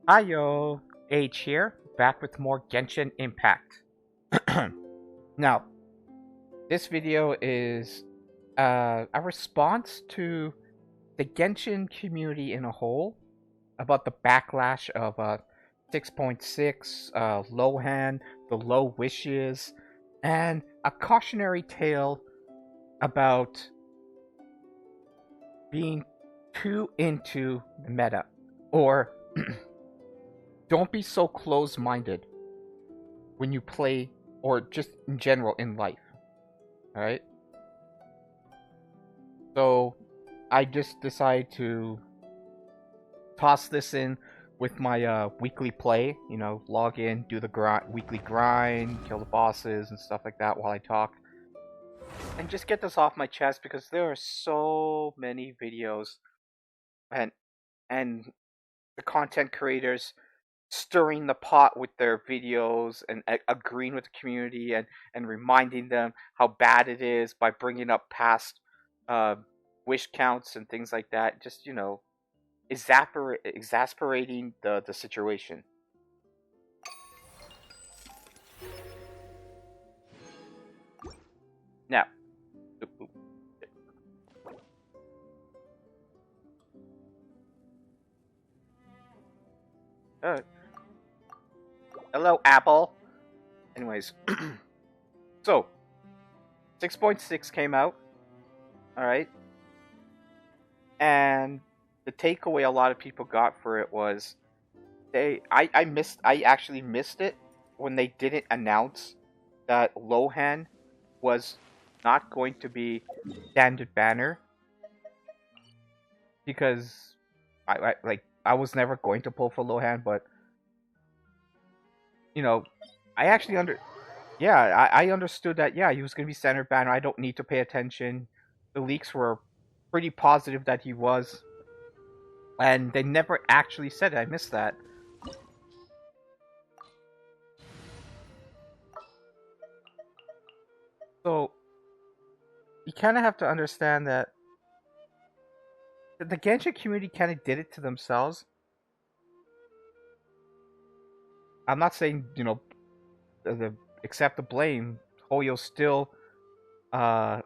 Hi yo, H here, back with more Genshin Impact. Now, this video is a response to the Genshin community in a whole about the backlash of 6.6, Lohan, the low wishes, and a cautionary tale about being too into the meta, or don't be so close-minded when you play, or just in general in life. Alright? So, I just decided to toss this in with my weekly play. You know, log in, do the weekly grind, kill the bosses and stuff like that while I talk. And just get this off my chest because there are so many videos and and the content creators stirring the pot with their videos and agreeing with the community and reminding them how bad it is by bringing up past uh, wish counts and things like that. Just, you know, exasperating the situation. Now, uh, hello, Apple. Anyways, so 6.6 came out, all right, and the takeaway a lot of people got for it was I actually missed it when they didn't announce that Lohan was not going to be standard banner, because I was never going to pull for Lohan, but you know, I actually I understood that, yeah, he was gonna be standard banner. I don't need to pay attention. The leaks were pretty positive that he was, and they never actually said it. I missed that. So you kind of have to understand that the Genshin community kind of did it to themselves. I'm not saying, you know, accept the blame. Hoyo's still uh,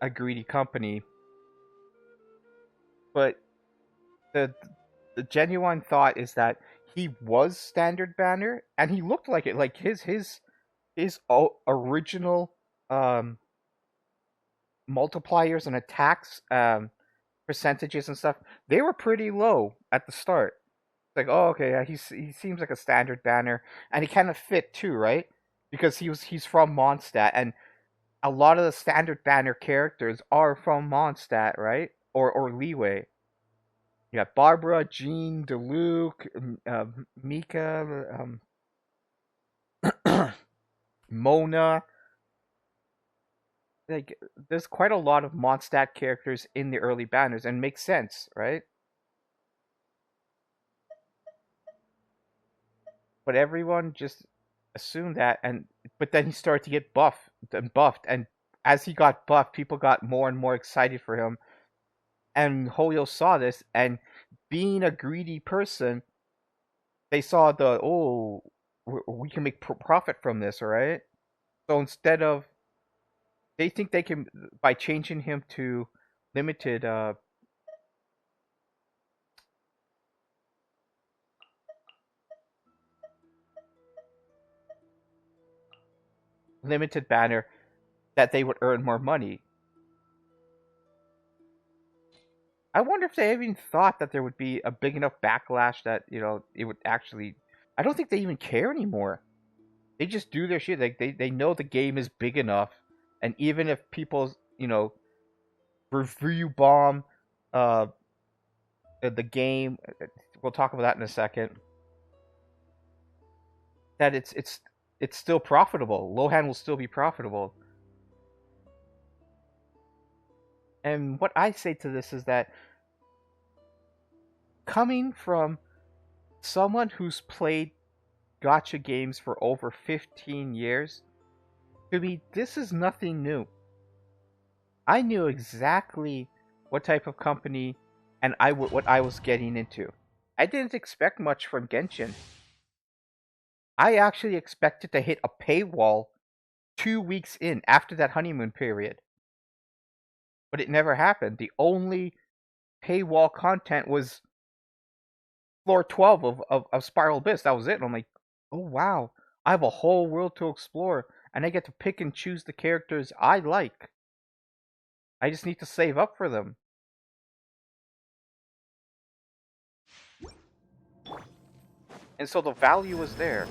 a greedy company, but the the genuine thought is that he was standard banner and he looked like it. Like his original um, multipliers and attacks percentages and stuff, they were pretty low at the start. Like, oh, okay, yeah, he seems like a standard banner, and he kind of fit too, right? Because he's from Mondstadt, and a lot of the standard banner characters are from Mondstadt, right? Or Leeway. You got Barbara, Jean, Deluc, Mika, Mona. Like, there's quite a lot of Mondstadt characters in the early banners, and makes sense, right? But everyone just assumed that, and but then he started to get buffed, and as he got buffed, people got more and more excited for him. And Hoyo saw this, and being a greedy person, they saw we can make profit from this, right? So instead of, they think they can, by changing him to limited limited banner, that they would earn more money. I wonder if they even thought that there would be a big enough backlash that, you know, it would actually. I don't think they even care anymore. They just do their shit. Like, they know the game is big enough, and even if people, you know, review bomb uh the game, we'll talk about that in a second. That it's still profitable. Lohan will still be profitable. And what I say to this is that, coming from someone who's played gotcha games for over 15 years, to me, this is nothing new. I knew exactly what type of company and what I was getting into. I didn't expect much from Genshin. I actually expected to hit a paywall 2 weeks in after that honeymoon period. But it never happened. The only paywall content was floor 12 of Spiral Abyss. That was it. And I'm like, oh wow, I have a whole world to explore, and I get to pick and choose the characters I like. I just need to save up for them. And so the value is there.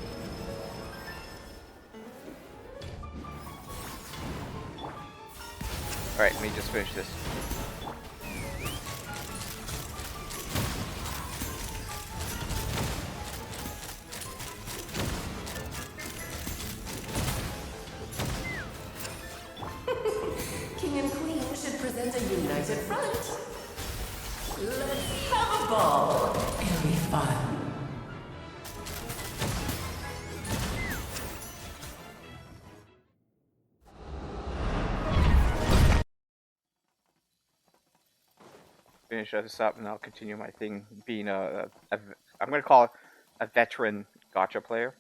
Alright, let me just finish this. King and Queen should present a united front. Let's have a ball. It'll be fun. Finish this up, and I'll continue my thing being I'm going to call it a veteran gacha player.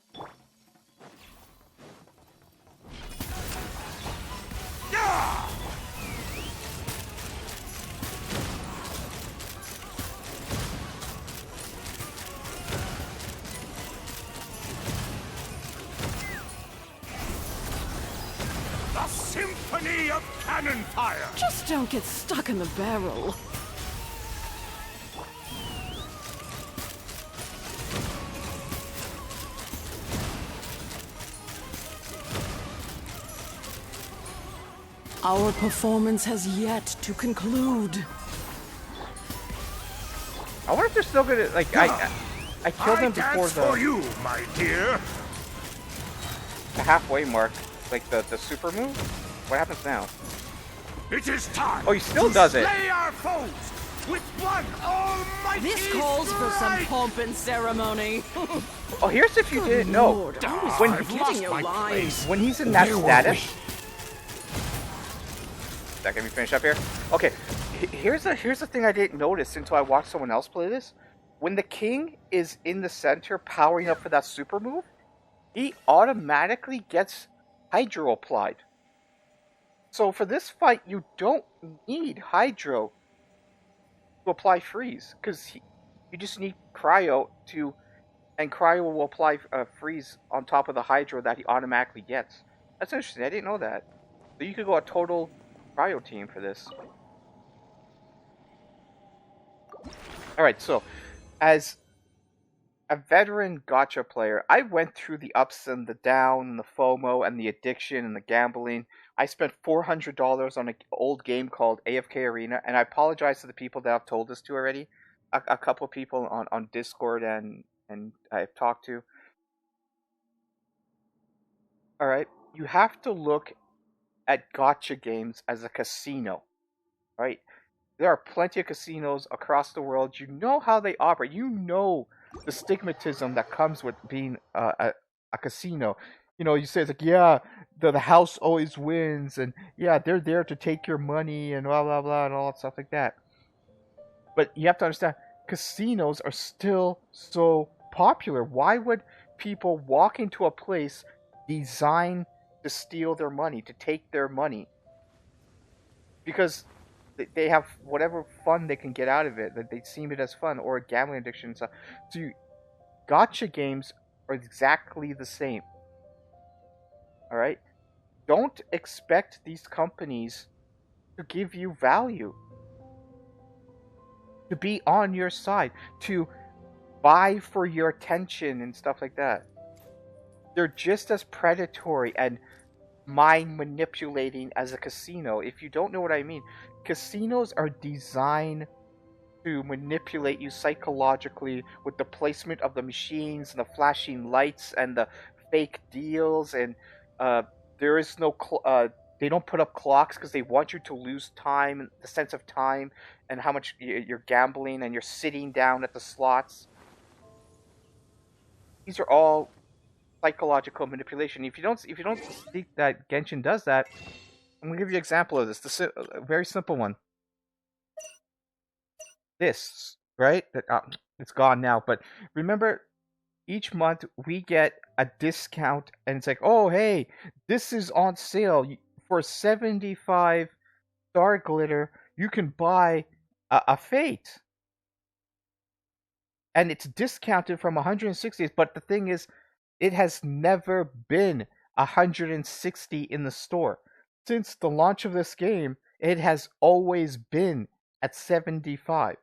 The symphony of cannon fire! Just don't get stuck in the barrel. Our performance has yet to conclude. I wonder if they're still gonna like. I killed them before for you, my dear. The halfway mark, like the super move. What happens now? It is time. Oh, he still does it. Slay our foes with one almighty This calls for some strike. pomp and ceremony. Oh, here's if you didn't know. Lord, I was When- forgetting your lines. When he's in that Where were status. That can be finished up here. Okay, here's the thing I didn't notice until I watched someone else play this. When the king is in the center, powering up for that super move, he automatically gets Hydro applied. So for this fight, you don't need Hydro to apply freeze, because you just need Cryo to, and Cryo will apply freeze on top of the Hydro that he automatically gets. That's interesting. I didn't know that. So you could go a total Cryo team for this. Alright, so as a veteran gacha player, I went through the ups and the down, and the FOMO, and the addiction, and the gambling. I spent $400 on an old game called AFK Arena, and I apologize to the people that I've told this to already. A couple of people on Discord and I've talked to. Alright, you have to look at gacha games as a casino, right? There are plenty of casinos across the world. You know how they operate. You know the stigmatism that comes with being a casino. You know, you say it's like, yeah, the house always wins, and yeah, they're there to take your money, and blah blah blah, and all that stuff like that. But you have to understand, casinos are still so popular. Why would people walk into a place designed to steal their money, to take their money? Because they have whatever fun they can get out of it, that they seem it as fun, or a gambling addiction and stuff. So gacha games are exactly the same. Alright? Don't expect these companies to give you value, to be on your side, to buy for your attention and stuff like that. They're just as predatory and mind manipulating as a casino. If you don't know what I mean, casinos are designed to manipulate you psychologically with the placement of the machines and the flashing lights and the fake deals, and there is no they don't put up clocks because they want you to lose time, the sense of time, and how much you're gambling, and you're sitting down at the slots. These are all psychological manipulation. If you don't think that Genshin does that, I'm gonna give you an example of this. A very simple one. This, right? This It's gone now. But remember, each month we get a discount, and it's like, oh hey, this is on sale for 75 star glitter. You can buy a Fate, and it's discounted from 160. But the thing is, it has never been 160 in the store. Since the launch of this game, it has always been at 75.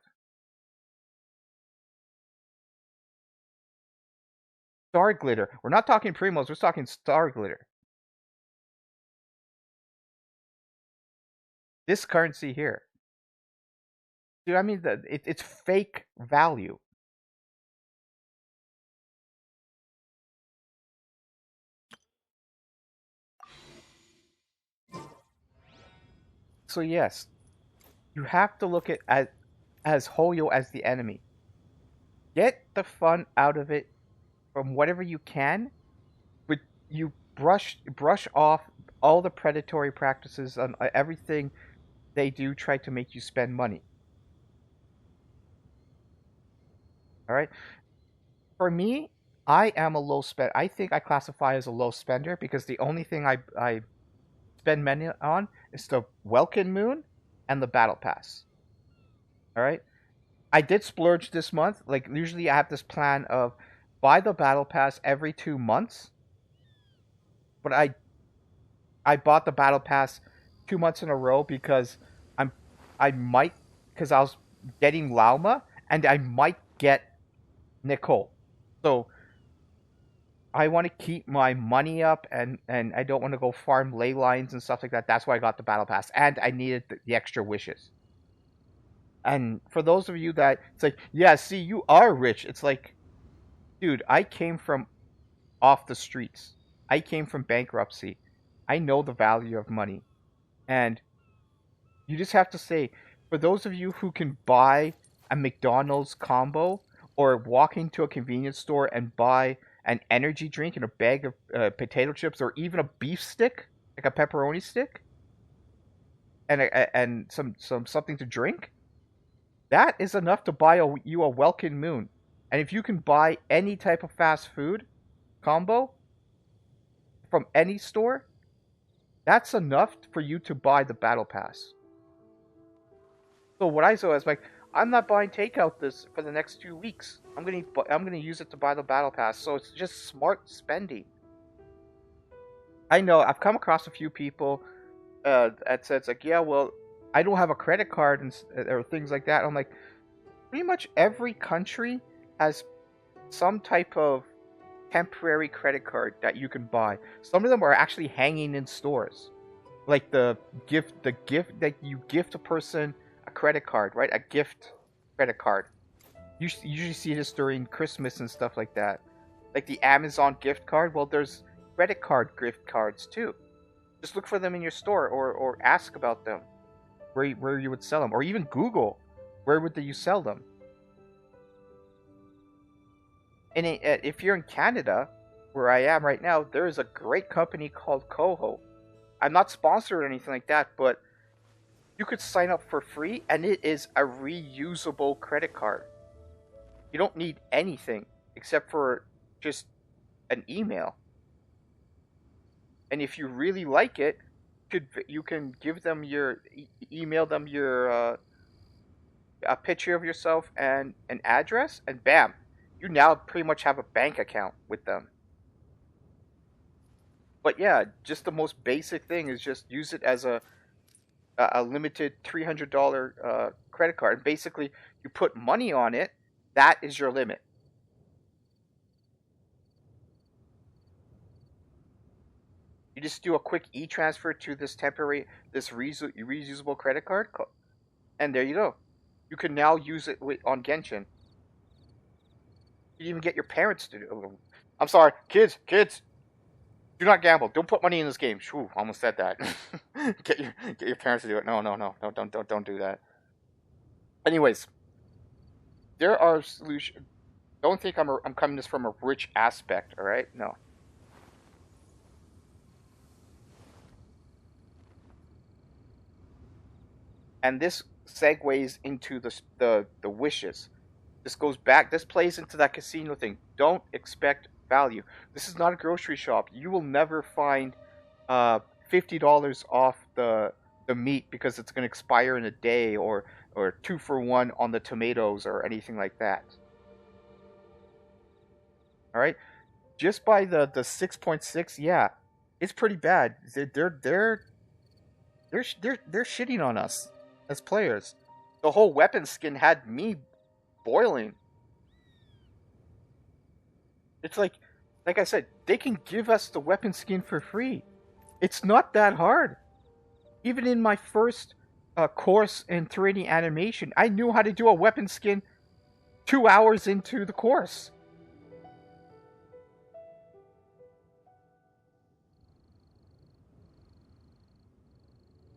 Star glitter. We're not talking primos, we're talking star glitter. This currency here. Dude, I mean, it's fake value. So yes, you have to look at as Hoyo as the enemy. Get the fun out of it from whatever you can, but you brush off all the predatory practices on everything they do try to make you spend money. All right? For me, I am a low spend. I think I classify as a low spender because the only thing I spend money on is the Welkin Moon and the Battle Pass. All right? I did splurge this month. Like usually I have this plan of buy the Battle Pass every 2 months. But I bought the Battle Pass 2 months in a row because I might, because I was getting Lauma and I might get Nicole. So I want to keep my money up, and I don't want to go farm ley lines and stuff like that. That's why I got the Battle Pass, and I needed the extra wishes. And for those of you that it's like, yeah, see, you are rich. It's like, dude, I came from off the streets. I came from bankruptcy. I know the value of money. And you just have to say, for those of you who can buy a McDonald's combo or walk into a convenience store and buy an energy drink and a bag of potato chips or even a beef stick, like a pepperoni stick, and something to drink, that is enough to buy you a Welkin Moon. And if you can buy any type of fast food combo from any store, that's enough for you to buy the Battle Pass. So what I saw is like, I'm not buying takeout this for the next 2 weeks. I'm gonna use it to buy the Battle Pass. So it's just smart spending. I know I've come across a few people that says like, yeah, well, I don't have a credit card or things like that. I'm like, pretty much every country has some type of temporary credit card that you can buy. Some of them are actually hanging in stores, like the gift that you gift a person a credit card, right? A gift credit card. You usually see this during Christmas and stuff like that, like the Amazon gift card. Well, there's credit card gift cards too. Just look for them in your store, or ask about them, where you would sell them, or even Google where would you sell them. And if you're in Canada, where I am right now, there is a great company called Koho. I'm not sponsored or anything like that, but you could sign up for free, and it is a reusable credit card. You don't need anything except for just an email. And if you really like it, you can give them email them your a picture of yourself and an address, and bam, you now pretty much have a bank account with them. But yeah, just the most basic thing is just use it as a limited $300 credit card. And basically, you put money on it. That is your limit. You just do a quick e-transfer to this reusable credit card, and there you go. You can now use it on Genshin. You even get your parents to do it. I'm sorry, kids, do not gamble. Don't put money in this game. Whew, almost said that. get your parents to do it. No, don't do that. Anyways, there are solutions. Don't think I'm coming this from a rich aspect. All right, no. And this segues into the wishes. This goes back. This plays into that casino thing. Don't expect value. This is not a grocery shop. You will never find $50 off the meat because it's going to expire in a day, or 2 for 1 on the tomatoes or anything like that. All right, just by the 6.6, yeah, it's pretty bad. They're shitting on us as players. The whole weapon skin had me boiling. It's like I said, they can give us the weapon skin for free. It's not that hard. Even in my first course in 3D animation, I knew how to do a weapon skin 2 hours into the course.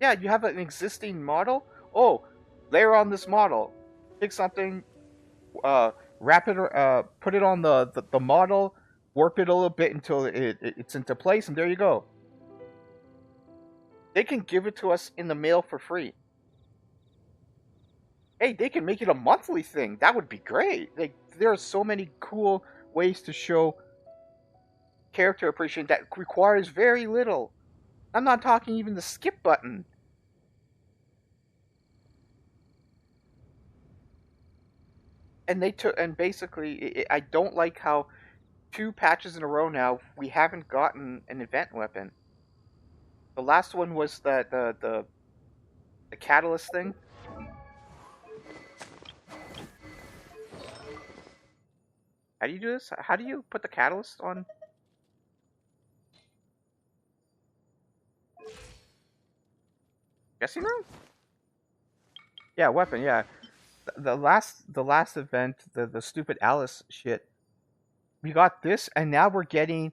Yeah, you have an existing model. Oh, layer on this model. Pick something, wrap it, put it on the model, warp it a little bit until it's into place, and there you go. They can give it to us in the mail for free. Hey, they can make it a monthly thing. That would be great. There are so many cool ways to show character appreciation that requires very little. I'm not talking even the skip button. And basically, I don't like how 2 patches in a row now we haven't gotten an event weapon. The last one was the catalyst thing. How do you do this? How do you put the catalyst on? Guessing room? Yeah, weapon. Yeah, the last event, the stupid Alice shit. We got this, and now we're getting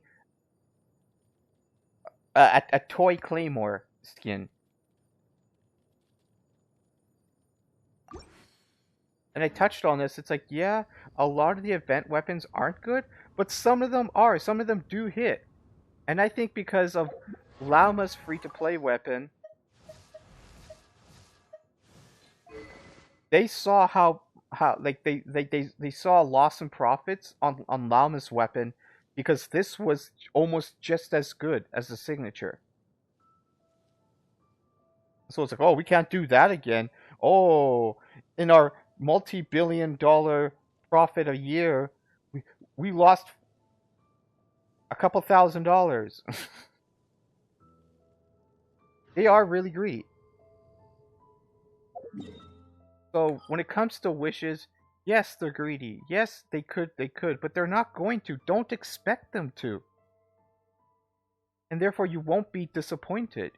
a toy Claymore skin. And I touched on this. It's like, yeah, a lot of the event weapons aren't good, but some of them are. Some of them do hit. And I think because of Lauma's free-to-play weapon, they saw how like they saw a loss in profits on Lauma's weapon, because this was almost just as good as the signature. So it's like, oh, we can't do that again. Oh, in our multi-billion-dollar profit a year, we lost a couple $1,000. They are really greedy. So when it comes to wishes, yes, they're greedy. Yes, they could, but they're not going to. Don't expect them to. And therefore you won't be disappointed.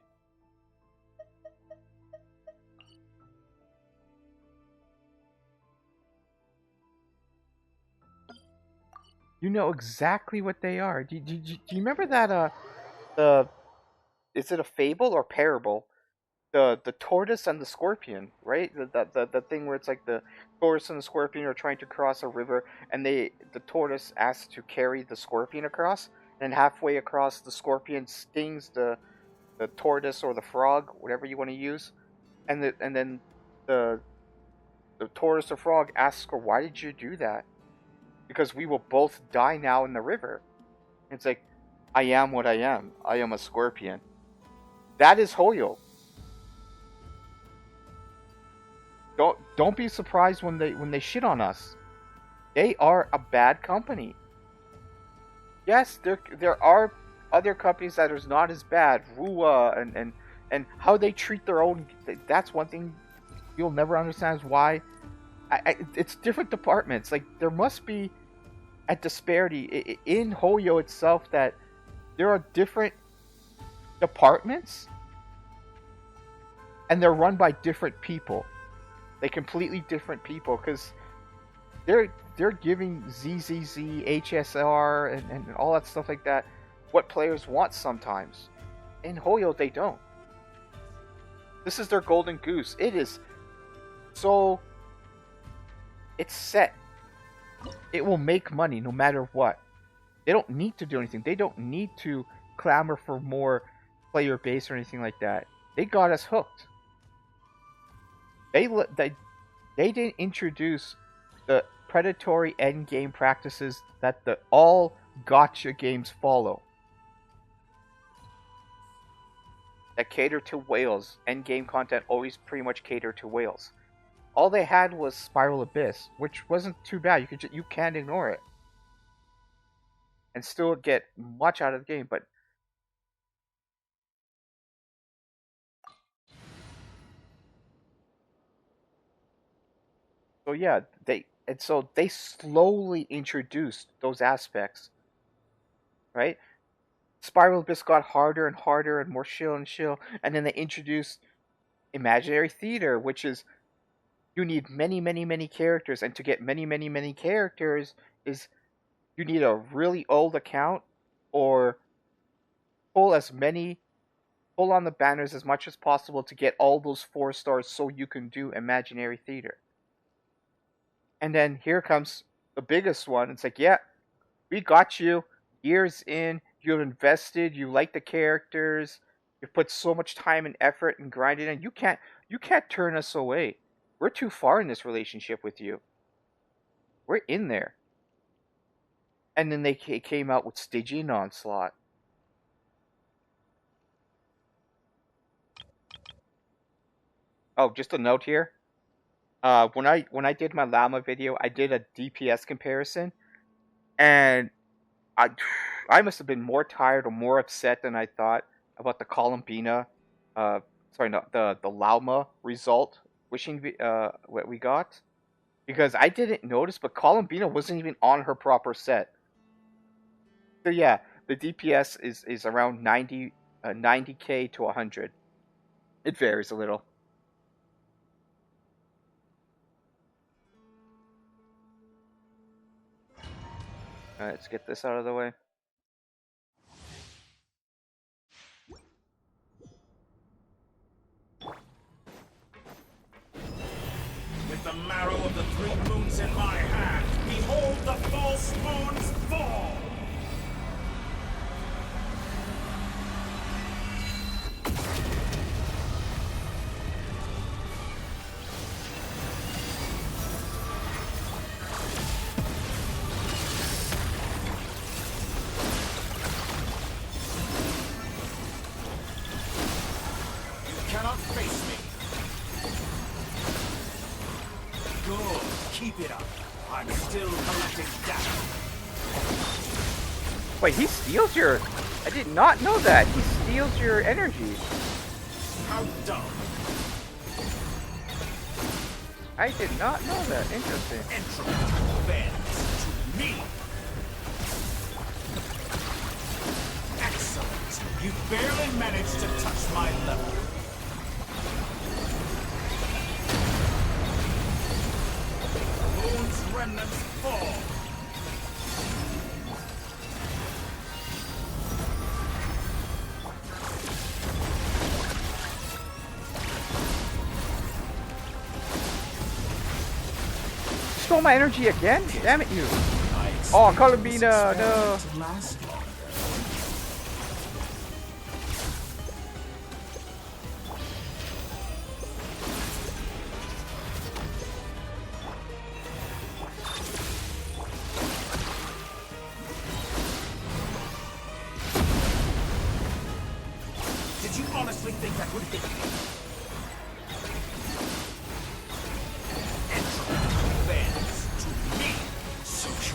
You know exactly what they are. Do you remember that is it a fable or parable? The tortoise and the scorpion, right? The thing where it's like the tortoise and the scorpion are trying to cross a river, and the tortoise asks to carry the scorpion across, and halfway across the scorpion stings the tortoise or the frog, whatever you want to use, and then the tortoise or frog asks her, "Why did you do that?" Because we will both die now in the river. It's like, I am what I am. I am a scorpion. That is Hoyo. Don't be surprised when they shit on us. They are a bad company. Yes, there are other companies that are not as bad. Rua and how they treat their own. That's one thing you'll never understand, is why. It's different departments. Like, there must be a disparity in Hoyo itself, that there are different departments and they're run by different people. They completely different people, because they're giving ZZZ, HSR, and all that stuff like that what players want sometimes. In Hoyo, they don't. This is their golden goose. It is so... It's set. It will make money no matter what. They don't need to do anything. They don't need to clamor for more player base or anything like that. They got us they didn't introduce the predatory endgame practices that all gacha games follow. That cater to whales. Endgame content always pretty much cater to whales. All they had was Spiral Abyss, which wasn't too bad. You can't ignore it, and still get much out of the game. But so yeah, they slowly introduced those aspects, right? Spiral Abyss got harder and harder and more chill and chill, and then they introduced Imaginary Theater, which is you need many, many, many characters, and to get many, many, many characters is you need a really old account or pull on the banners as much as possible to get all those 4 stars so you can do Imaginary Theater. And then here comes the biggest one. It's like, yeah, we got you. Years in, you've invested, you like the characters, you've put so much time and effort and grinding, and you can't turn us away. We're too far in this relationship with you. We're in there. And then they came out with Stygian Onslaught. Oh, just a note here. When I did my llama video, I did a DPS comparison, and I must have been more tired or more upset than I thought about the Columbina, the llama result what we got, because I didn't notice, but Columbina wasn't even on her proper set. So yeah, the DPS is around 90k to 100. It varies a little. Alright, let's get this out of the way. With the marrow of the 3 moons in my hand, behold the false moons fall! Cannot face me. Good. Keep it up. I'm still collecting data. Wait, he steals your... I did not know that. He steals your energy. How dumb. I did not know that. Interesting. Entropy bends to me. Excellent. You barely managed to touch my level. Moon's remnants fall. Stole my energy again? Damn it, you. Oh, Columbina, no. Did you honestly think that would hit me?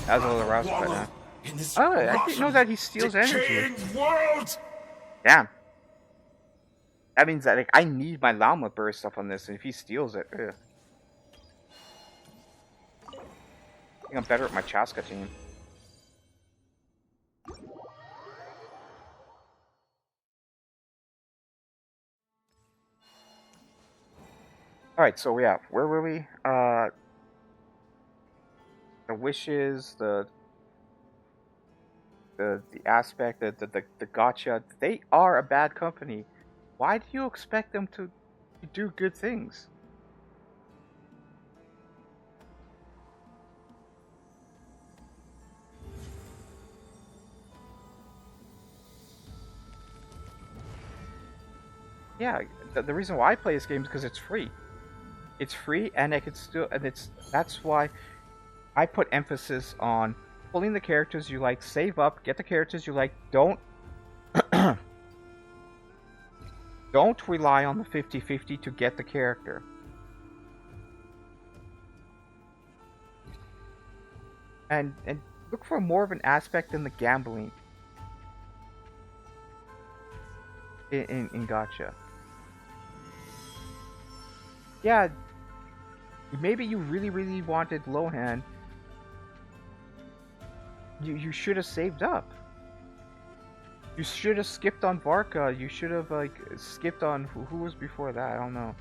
That's all the routes right now. Oh, I didn't know that he steals energy. World. Damn. That means that like, I need my llama burst up on this, and if he steals it, ugh. I think I'm better at my Chaska team. Alright, so yeah, where were we? The wishes, the aspect, the gacha, they are a bad company. Why do you expect them to do good things? Yeah, the reason why I play this game is because it's free. It's free, and I can still, and that's why I put emphasis on pulling the characters you like, save up, get the characters you like. Don't don't rely on the 50-50 to get the character. And look for more of an aspect in the gambling in gacha. Yeah, maybe you really wanted Lohan. You should have saved up. You should have skipped on Varka. You should have like skipped on who was before that. I don't know.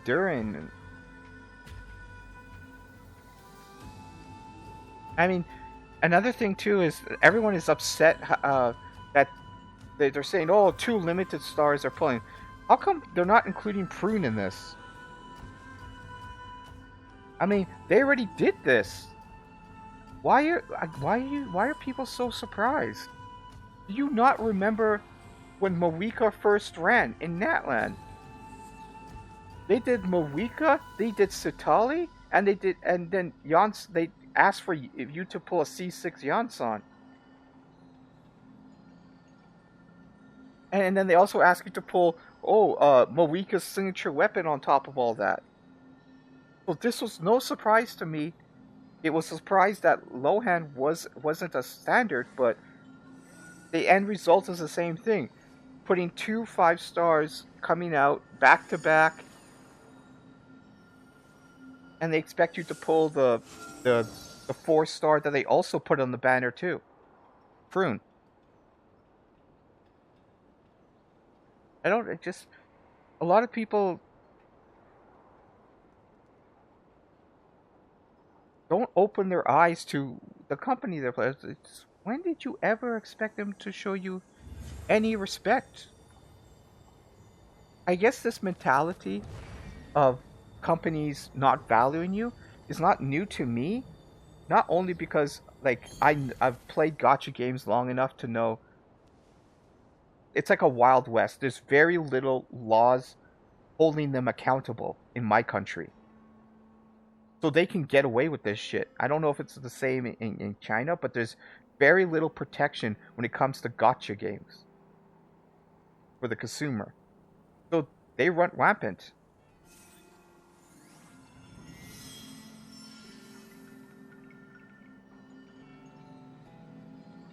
Durin. I mean, another thing too is everyone is upset that they're saying, "Oh, 2 limited stars are pulling." How come they're not including Prune in this? I mean, they already did this. Why are people so surprised? Do you not remember when Moeka first ran in Natland? They did Moeka, they did Sitali, and then Jans. They asked for you to pull a C6 Yansan. And then they also ask you to pull Moeka's signature weapon on top of all that. So this was no surprise to me. It was a surprise that Lohan wasn't a standard, but the end result is the same thing. Putting 2 5 stars coming out back to back, and they expect you to pull the 4-star that they also put on the banner too. Prune. A lot of people don't open their eyes to the company they're playing. When did you ever expect them to show you any respect? I guess this mentality of companies not valuing you is not new to me. Not only because like I've played gacha games long enough to know it's like a Wild West. There's very little laws holding them accountable in my country. So they can get away with this shit. I don't know if it's the same in China, but there's very little protection when it comes to gacha games for the consumer. So they run rampant.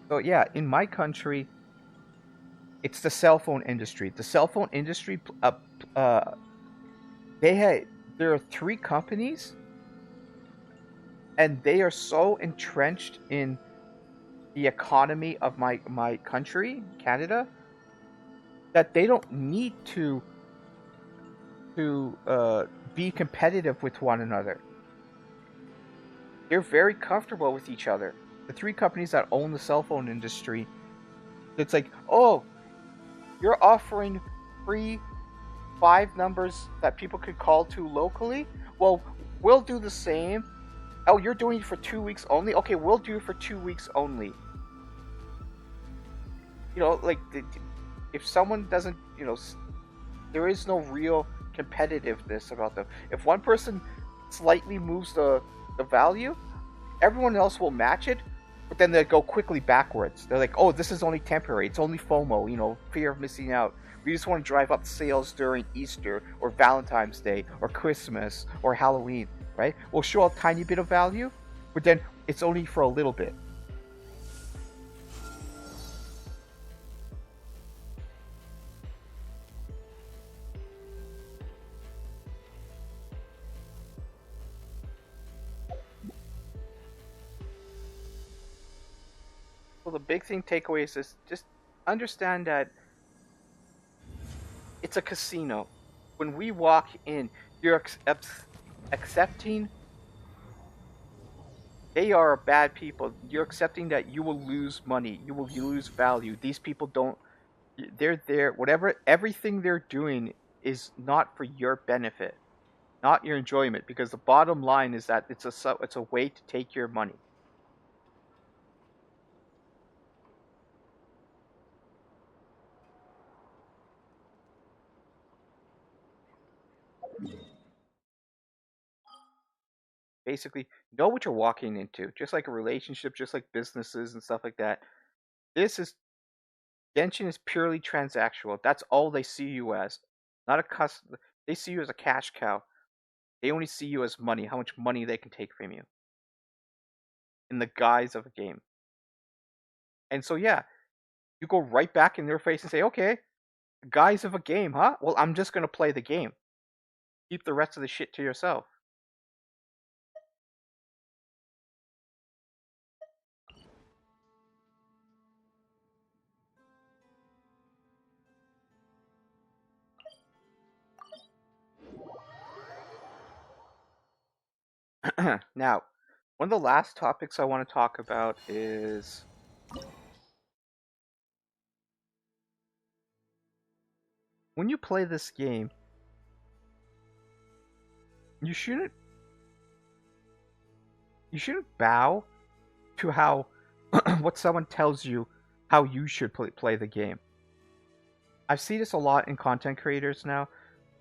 So yeah, in my country, it's the cell phone industry. The cell phone industry, there are 3 companies, and they are so entrenched in the economy of my country, Canada, that they don't need to be competitive with one another. They're very comfortable with each other. The 3 companies that own the cell phone industry, it's like, oh, you're offering free 5 numbers that people could call to locally? Well, we'll do the same. Oh, you're doing it for 2 weeks only? Okay, we'll do it for 2 weeks only. You know, like, if someone doesn't, there is no real competitiveness about them. If one person slightly moves the value, everyone else will match it, but then they go quickly backwards. They're like, oh, this is only temporary. It's only FOMO, fear of missing out. We just want to drive up sales during Easter or Valentine's Day or Christmas or Halloween, right? We'll show a tiny bit of value, but then it's only for a little bit. So the big thing takeaway is this: just understand that it's a casino. When we walk in, you're accepting they are bad people. You're accepting that you will lose money, you will lose value. These people don't. They're there. Everything they're doing is not for your benefit, not your enjoyment. Because the bottom line is that it's a way to take your money. basically know what you're walking into. Just like a relationship, just like businesses and stuff like that. This is Genshin is purely transactional. That's all they see you as. Not a custom. They see you as a cash cow. They only see you as money, how much money they can take from you in the guise of a game. And so yeah, you go right back in their face and say, okay, guise of a game, huh? Well, I'm just gonna play the game. Keep the rest of the shit to yourself. Now, one of the last topics I want to talk about is when you play this game, you shouldn't bow to how what someone tells you how you should play the game. I see this a lot in content creators now.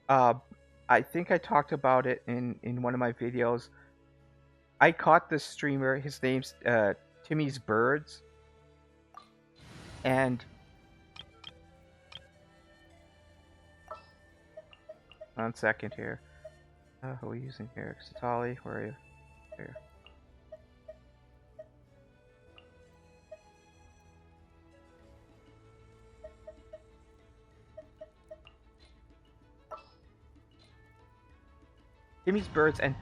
I think I talked about it in one of my videos. I caught this streamer, his name's Timmy's Birds, and one second here. Who are we using here? Satali, where are you? Here. Timmy's Birds, and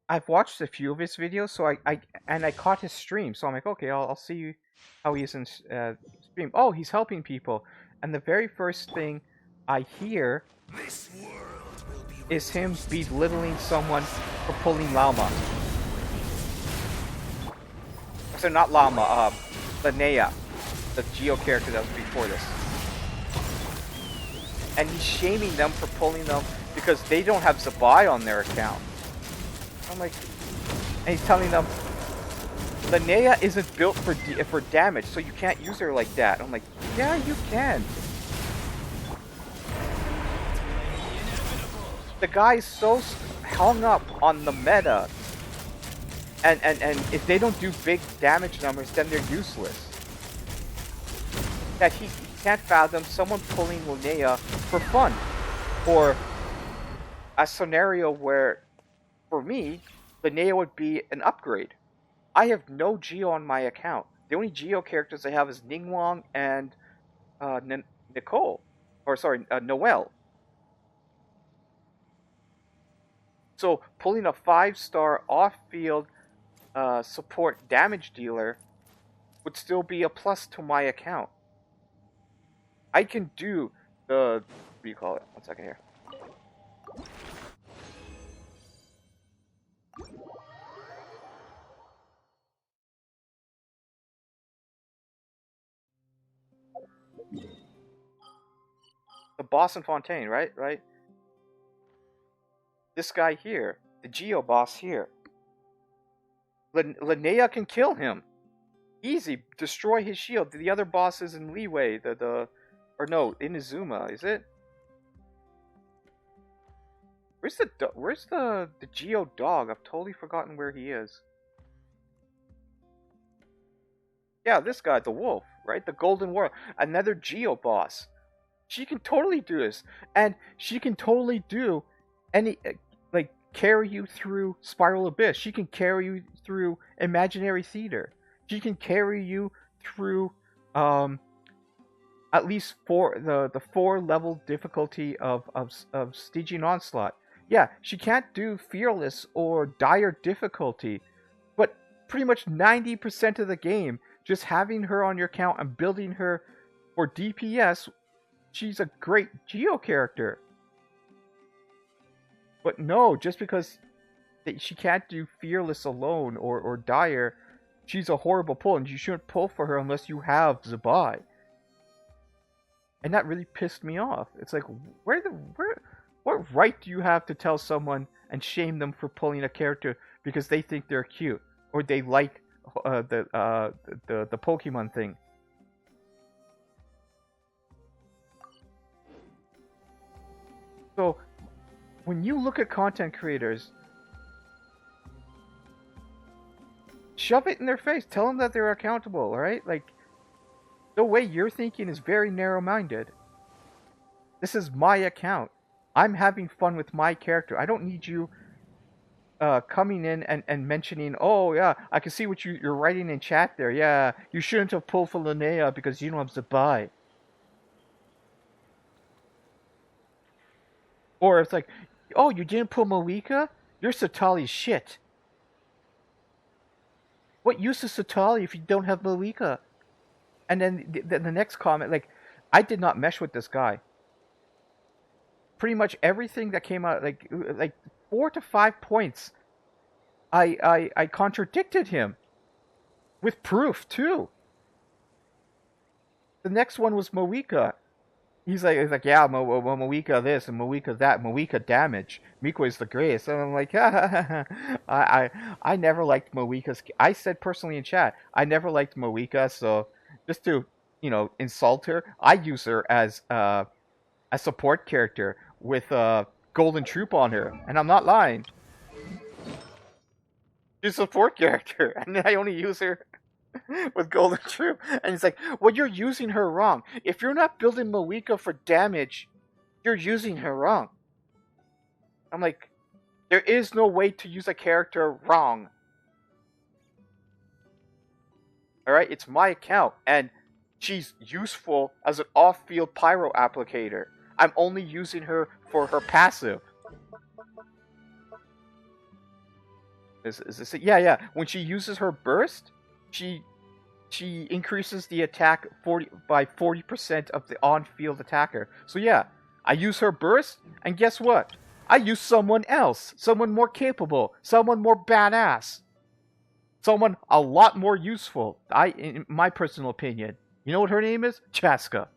I've watched a few of his videos, so I caught his stream, so I'm like, okay, I'll see how he is in stream. Oh, he's helping people, and the very first thing I hear is him belittling someone for pulling Llama. So not Llama, Linnea, the Geo character that was before this. And he's shaming them for pulling them because they don't have Zabai on their account. I'm like, and he's telling them, Linnea isn't built for damage, so you can't use her like that. I'm like, yeah, you can. The guy's so hung up on the meta, and if they don't do big damage numbers, then they're useless. That he can't fathom someone pulling Linnea for fun, or a scenario where, for me, Linnea would be an upgrade. I have no Geo on my account. The only Geo characters I have is Ningguang and Nicole, or sorry, Noelle. So pulling a 5-star off-field support damage dealer would still be a plus to my account. I can do the, what do you call it? 1 second here. The boss in Fontaine, right? This guy here, the Geo boss here. Linnea can kill him. Easy, destroy his shield. The other bosses in Leeway, or no, Inazuma, is it? Where's the Geo dog? I've totally forgotten where he is. Yeah, this guy, the wolf, right? The Golden Warrior, another Geo boss. She can totally do this, and she can totally do any, like, carry you through Spiral Abyss. She can carry you through Imaginary Theater. She can carry you through at least the 4-level difficulty of Stygian Onslaught. Yeah, she can't do Fearless or Dire difficulty, but pretty much 90% of the game, just having her on your account and building her for DPS, she's a great Geo character. But no, just because she can't do Fearless alone or Dire, she's a horrible pull, and you shouldn't pull for her unless you have Zabai. And that really pissed me off. It's like, what right do you have to tell someone and shame them for pulling a character because they think they're cute or they like the Pokemon thing? So when you look at content creators, shove it in their face. Tell them that they're accountable, alright? Like, the way you're thinking is very narrow-minded. This is my account. I'm having fun with my character. I don't need you coming in and mentioning, oh yeah, I can see what you're writing in chat there. Yeah, you shouldn't have pulled for Linnea because you don't have Zabai. Or it's like, oh, you didn't pull Moeka? You're Satali's shit. What use is Satali if you don't have Moeka? And then the next comment, like, I did not mesh with this guy. Pretty much everything that came out, like 4 to 5 points, I contradicted him. With proof, too. The next one was Moeka. He's like, yeah, Moeka this and Moeka that, Moeka damage. Miko is the greatest. And I'm like, I never liked Moeka's. I said personally in chat, I never liked Moeka, so just to, insult her, I use her as a support character with Golden Troop on her, and I'm not lying. She's a support character, and I only use her with Golden Troop. And it's like, well, you're using her wrong. If you're not building Moeka for damage, you're using her wrong. I'm like, there is no way to use a character wrong. Alright, it's my account, and she's useful as an off-field pyro applicator. I'm only using her for her passive. Is this it? Yeah. When she uses her burst, she increases the attack by 40% of the on-field attacker. So yeah, I use her burst, and guess what? I use someone else. Someone more capable. Someone more badass. Someone a lot more useful. In my personal opinion. You know what her name is? Chaska.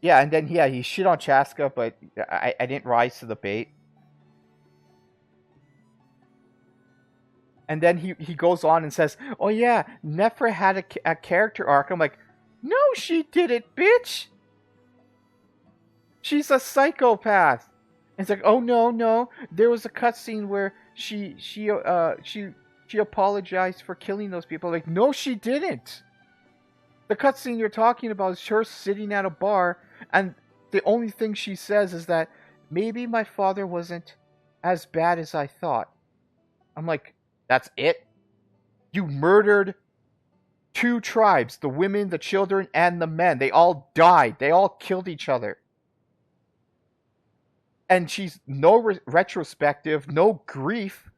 Yeah, and then he shit on Chaska, but I didn't rise to the bait. And then he goes on and says, oh yeah, Nephra had a character arc. I'm like, no she didn't, bitch! She's a psychopath! And it's like, oh no, there was a cutscene where she apologized for killing those people. Like, no she didn't! The cutscene you're talking about is her sitting at a bar, and the only thing she says is that, maybe my father wasn't as bad as I thought. I'm like, that's it? You murdered 2 tribes, the women, the children, and the men. They all died. They all killed each other. And she's no retrospective, no grief,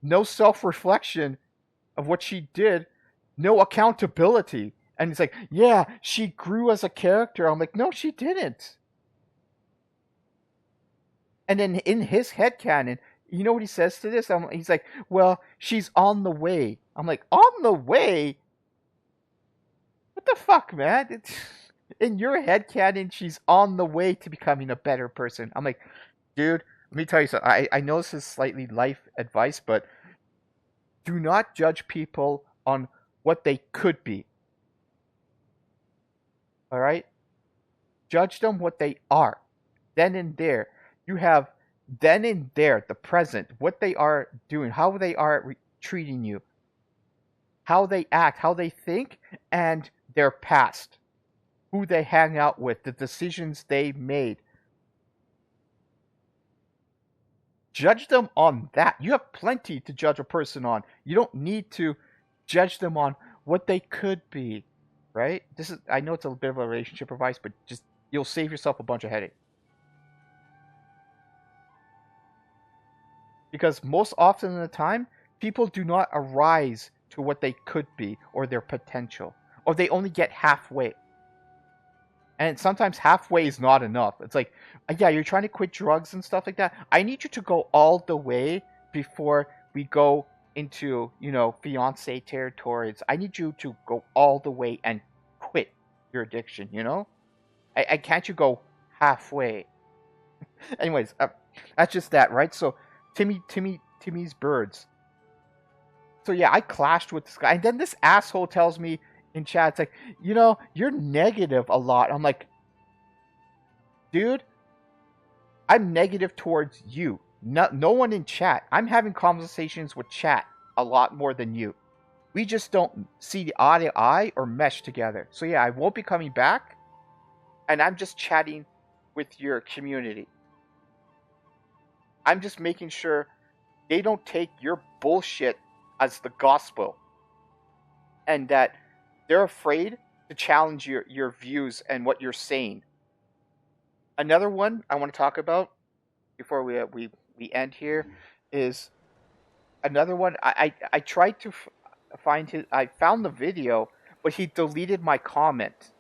no self-reflection of what she did, no accountability. And it's like, yeah, she grew as a character. I'm like, no, she didn't. And then in his headcanon, you know what he says to this? He's like, well, she's on the way. I'm like, on the way? What the fuck, man? In your headcanon, she's on the way to becoming a better person. I'm like, dude, let me tell you something. I know this is slightly life advice, but do not judge people on what they could be. Alright? Judge them what they are. Then and there. You have then and there, the present, what they are doing, how they are treating you, how they act, how they think, and their past, who they hang out with, the decisions they made. Judge them on that. You have plenty to judge a person on. You don't need to judge them on what they could be, right? I know it's a bit of a relationship advice, but just you'll save yourself a bunch of headache. Because most often in the time, people do not arise to what they could be or their potential. Or they only get halfway. And sometimes halfway is not enough. It's like, yeah, you're trying to quit drugs and stuff like that. I need you to go all the way before we go into, fiance territory. I need you to go all the way and quit your addiction, I can't you go halfway. Anyways, that's just that, right? So, Timmy's birds. So yeah, I clashed with this guy. And then this asshole tells me in chat, it's like, you're negative a lot. I'm like, dude, I'm negative towards you. no one in chat. I'm having conversations with chat a lot more than you. We just don't see the eye to eye or mesh together. So yeah, I won't be coming back, and I'm just chatting with your community. I'm just making sure they don't take your bullshit as the gospel, and that they're afraid to challenge your views and what you're saying. Another one I want to talk about before we end here is another one. I tried to find his. I found the video, but he deleted my comment.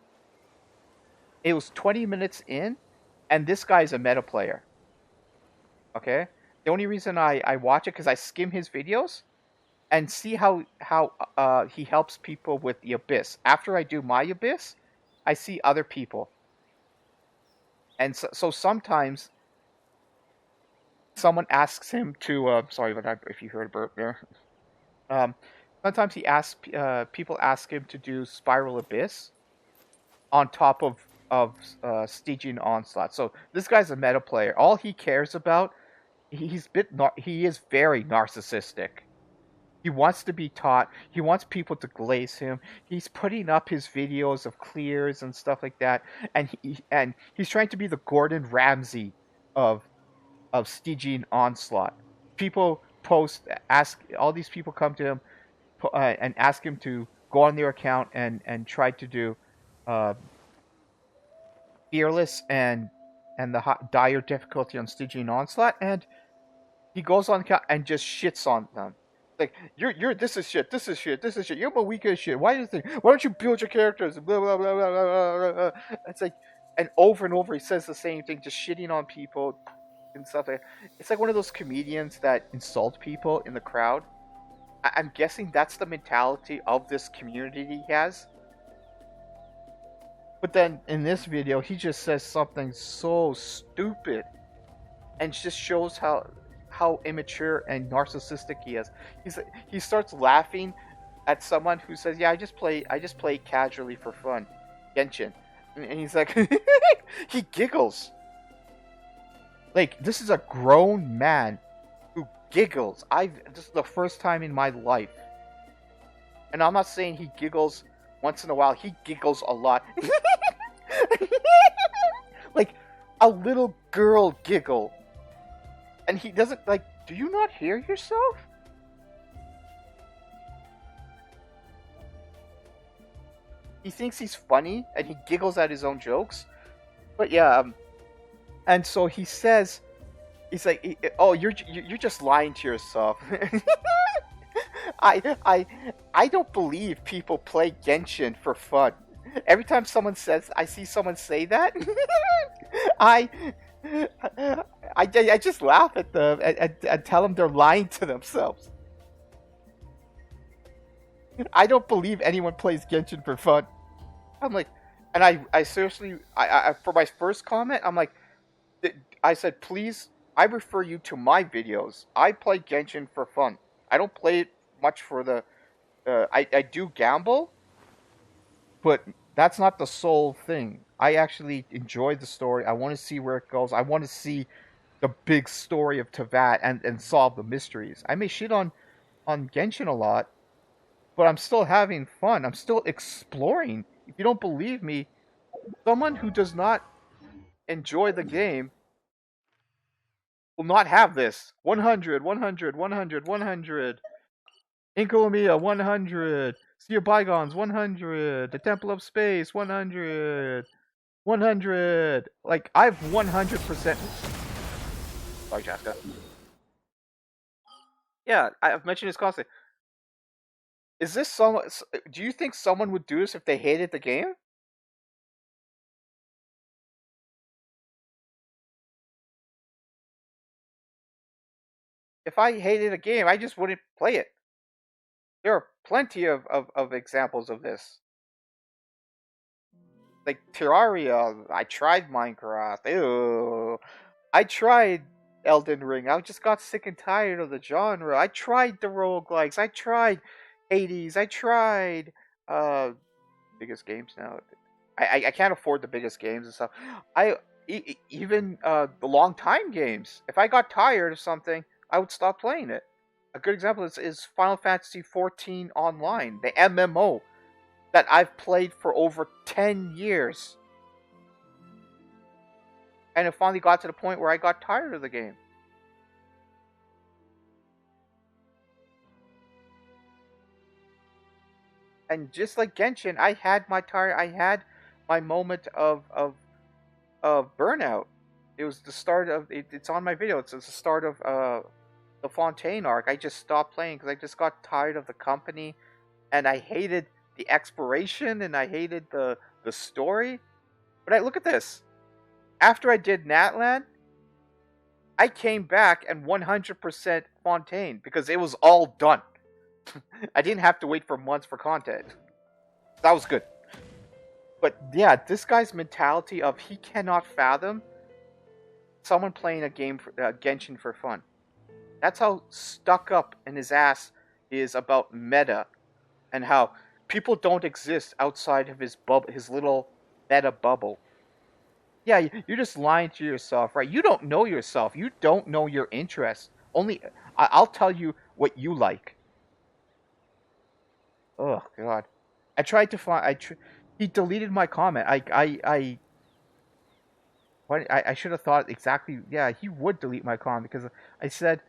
It was 20 minutes in, and this guy's a meta player. Okay, the only reason I watch it because I skim his videos and see how he helps people with the abyss. After I do my abyss, I see other people, and so sometimes someone asks him to. Sorry about that if you heard a burp there. Sometimes he asks people ask him to do Spiral Abyss on top of Stygian Onslaught. So this guy's a meta player. All he cares about, he is very narcissistic. He wants to be taught. He wants people to glaze him. He's putting up his videos of clears and stuff like that, and he's trying to be the Gordon Ramsay of Stygian Onslaught. People all these people come to him and ask him to go on their account and try to do Fearless and the dire difficulty on Stygian Onslaught, and he goes on account and just shits on them. Like, you're this is shit, this is shit, this is shit. You're my weak as shit. Why don't you build your characters? Blah blah blah blah blah blah. It's like, and over he says the same thing, just shitting on people and stuff. It's like one of those comedians that insult people in the crowd. I'm guessing that's the mentality of this community he has. But then in this video, he just says something so stupid, and just shows how immature and narcissistic he is. He starts laughing at someone who says, "Yeah, I just play casually for fun, Genshin," and he's like, he giggles. Like, this is a grown man who giggles. This is the first time in my life, and I'm not saying he giggles once in a while. He giggles a lot, like a little girl giggle. And he doesn't, like, do you not hear yourself? He thinks he's funny, and he giggles at his own jokes. But yeah, and so he says, he's like, "Oh, you're just lying to yourself." I don't believe people play Genshin for fun. Every time I see someone say that, I just laugh at them and tell them they're lying to themselves. I don't believe anyone plays Genshin for fun. I'm like, and I seriously, for my first comment, I'm like, I said, please, I refer you to my videos. I play Genshin for fun. I don't play it much for the, I do gamble, but that's not the sole thing. I actually enjoy the story. I want to see where it goes. I want to see the big story of Teyvat and solve the mysteries. I may shit on Genshin a lot, but I'm still having fun. I'm still exploring. If you don't believe me, someone who does not enjoy the game will not have this. 100, 100, 100, 100. Incolomia, 100. Sea of Bygones, 100. The Temple of Space, 100. 100. Like, I've 100%. Sorry, Jessica. Yeah, I've mentioned this constantly. Is this someone? Do you think someone would do this if they hated the game? If I hated a game, I just wouldn't play it. There are plenty of examples of this. Like Terraria, I tried Minecraft. Ew. I tried Elden Ring. I just got sick and tired of the genre. I tried the roguelikes. I tried Hades. I tried biggest games now. I can't afford the biggest games and stuff. even the long time games. If I got tired of something, I would stop playing it. A good example is Final Fantasy XIV Online, the MMO that I've played for over 10 years. And it finally got to the point where I got tired of the game. And just like Genshin, I had my moment of burnout. It was the start of it's on my video. It's the start of the Fontaine arc. I just stopped playing because I just got tired of the company, and I hated the exploration, and I hated the story. But look at this. After I did Natlan, I came back and 100% Fontaine because it was all done. I didn't have to wait for months for content. That was good. But yeah, this guy's mentality of he cannot fathom someone playing a game for, Genshin for fun. That's how stuck up in his ass is about meta, and how people don't exist outside of his little meta bubble. Yeah, you're just lying to yourself, right? You don't know yourself. You don't know your interests. I'll tell you what you like. Oh God, I tried to find. He deleted my comment. I should have thought exactly. Yeah, he would delete my comment because I said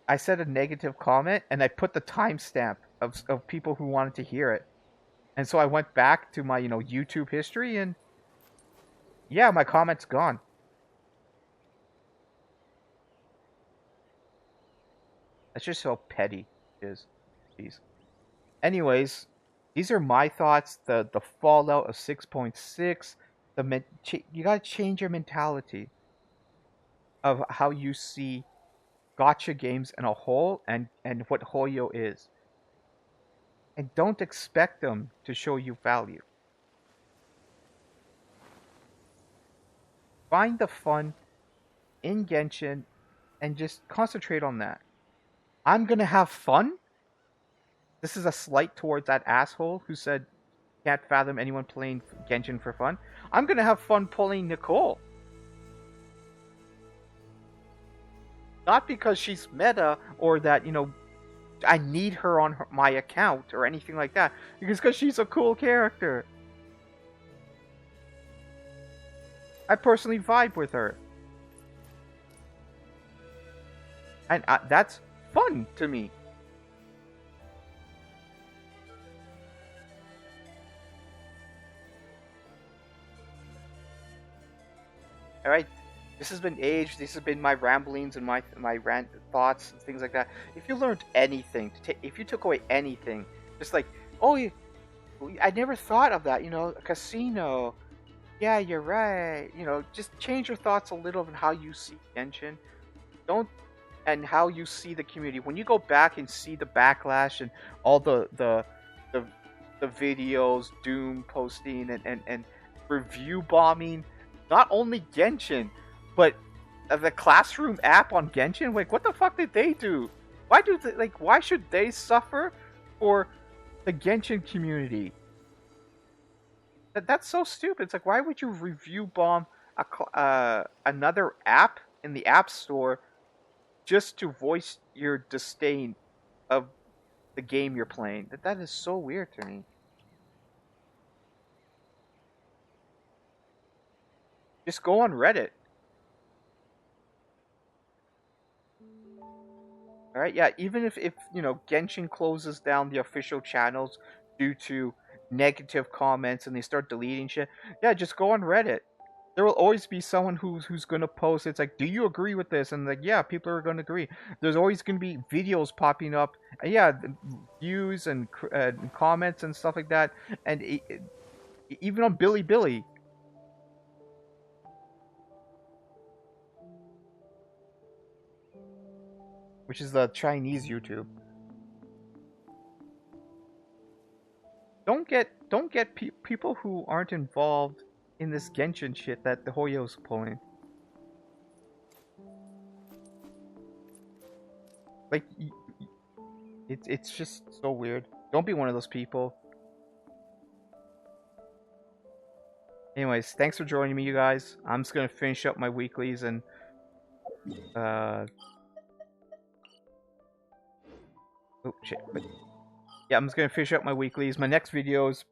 a negative comment and I put the timestamp of people who wanted to hear it, and so I went back to my YouTube history and yeah, my comment's gone. That's just so petty. It is. Jeez. Anyways, these are my thoughts. The fallout of 6.6. You gotta change your mentality of how you see gotcha games in a whole and what Hoyo is. And don't expect them to show you value. Find the fun in Genshin and just concentrate on that. I'm gonna have fun? This is a slight towards that asshole who said can't fathom anyone playing Genshin for fun. I'm gonna have fun pulling Nicole. Not because she's meta or that, I need her on my account or anything like that. Because she's a cool character. I personally vibe with her. And that's fun to me. Alright, this has been Age. This has been my ramblings and my rant thoughts and things like that. If you learned anything, if you took away anything, just like, I never thought of that, a casino. Yeah, you're right. Just change your thoughts a little on how you see Genshin. And how you see the community. When you go back and see the backlash and all the videos, Doom posting and review bombing, not only Genshin, but the Classroom app on Genshin. Like, what the fuck did they do? Why should they suffer for the Genshin community? That's so stupid. It's like, why would you review bomb another app in the App Store just to voice your disdain of the game you're playing? That is so weird to me. Just go on Reddit. Alright, yeah, even if Genshin closes down the official channels due to negative comments and they start deleting shit, yeah, just go on Reddit. There will always be someone who's going to post, it's like, do you agree with this? And like, yeah, people are going to agree. There's always going to be videos popping up, views and comments and stuff like that. And even on Bilibili. Which is the Chinese YouTube. Don't get people who aren't involved in this Genshin shit that the Hoyo's pulling. Like, it's just so weird. Don't be one of those people. Anyways, thanks for joining me, you guys. I'm just gonna finish up my weeklies and oh shit. Wait. Yeah, I'm just gonna finish up my weeklies. My next video is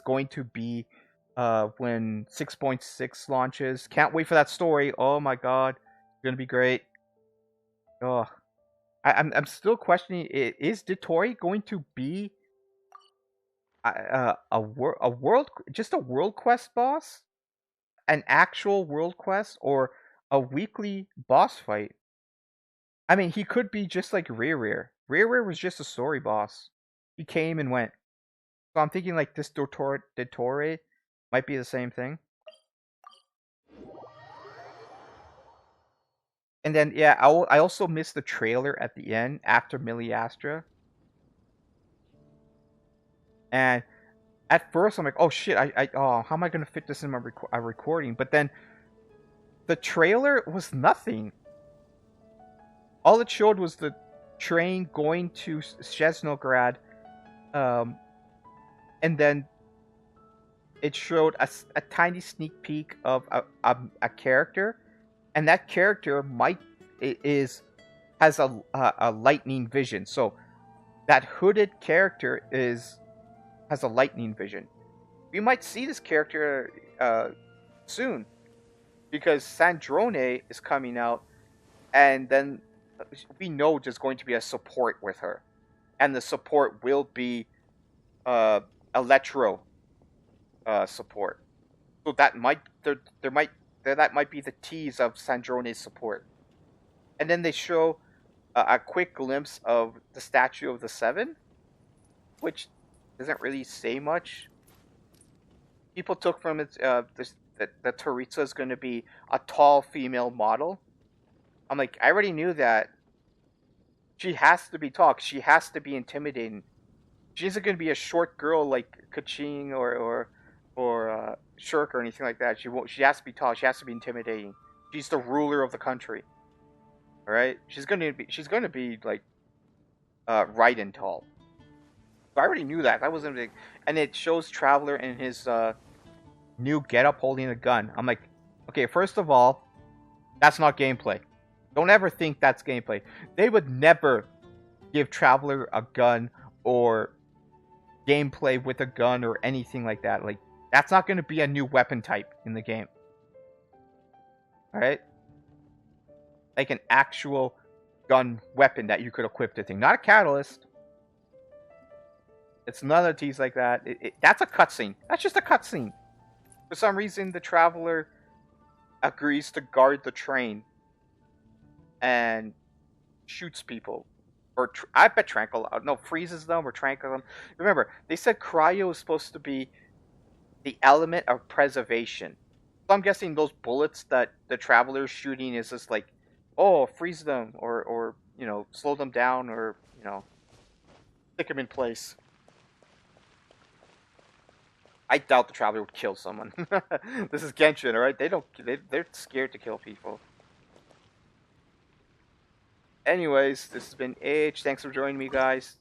going to be when 6.6 launches. Can't wait for that story. Oh my god, it's gonna be great. Oh, I'm still questioning. Is Dotori going to be a world, just a world quest boss, an actual world quest, or a weekly boss fight? I mean, he could be just like Rear. Rear was just a story boss. He came and went. So I'm thinking like this Dottore might be the same thing. And then yeah, I also missed the trailer at the end after Millie Astra. And at first I'm like, oh shit, oh, how am I gonna fit this in my recording? But then the trailer was nothing. All it showed was the train going to Szczesnograd, and then it showed a tiny sneak peek of a character, and that character has a lightning vision. So that hooded character has a lightning vision. We might see this character soon, because Sandrone is coming out, and then we know there's going to be a support with her, and the support will be Electro support. So that might that might be the tease of Sandrone's support. And then they show a quick glimpse of the Statue of the Seven, which doesn't really say much. People took from it that Teresa is going to be a tall female model. I'm like, I already knew that. She has to be tall. She has to be intimidating. She isn't going to be a short girl like Kaching or Shirk or anything like that. She won't. She has to be tall. She has to be intimidating. She's the ruler of the country. All right. She's going to be like Raiden tall. So I already knew that. That wasn't big. And it shows Traveler in his new getup holding a gun. I'm like, okay. First of all, that's not gameplay. Don't ever think that's gameplay. They would never give Traveler a gun or gameplay with a gun or anything like that. Like, that's not going to be a new weapon type in the game. Alright? Like an actual gun weapon that you could equip the thing. Not a catalyst. It's none of these like that. That's a cutscene. That's just a cutscene. For some reason, the Traveler agrees to guard the train and shoots people. Or I bet freezes them or tranquil them. Remember, they said cryo is supposed to be the element of preservation. So I'm guessing those bullets that the Traveler's shooting is just like, oh, freeze them or slow them down or stick them in place. I doubt the Traveler would kill someone. This is Genshin, alright? They're scared to kill people. Anyways, this has been AH. Thanks for joining me, guys.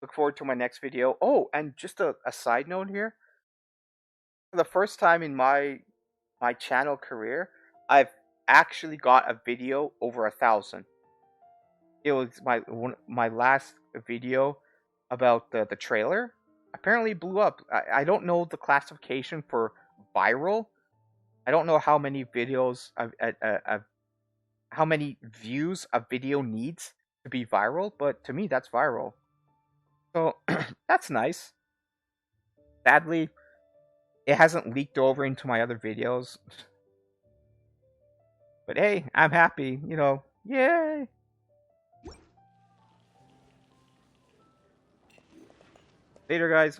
Look forward to my next video. Oh, and just a side note here. For the first time in my channel career, I've actually got a video over 1,000. It was my last video about the trailer. Apparently blew up. I don't know the classification for viral. I don't know how many videos how many views a video needs to be viral, but to me that's viral. So that's nice. Sadly, it hasn't leaked over into my other videos. But hey, I'm happy, yay! Later, guys.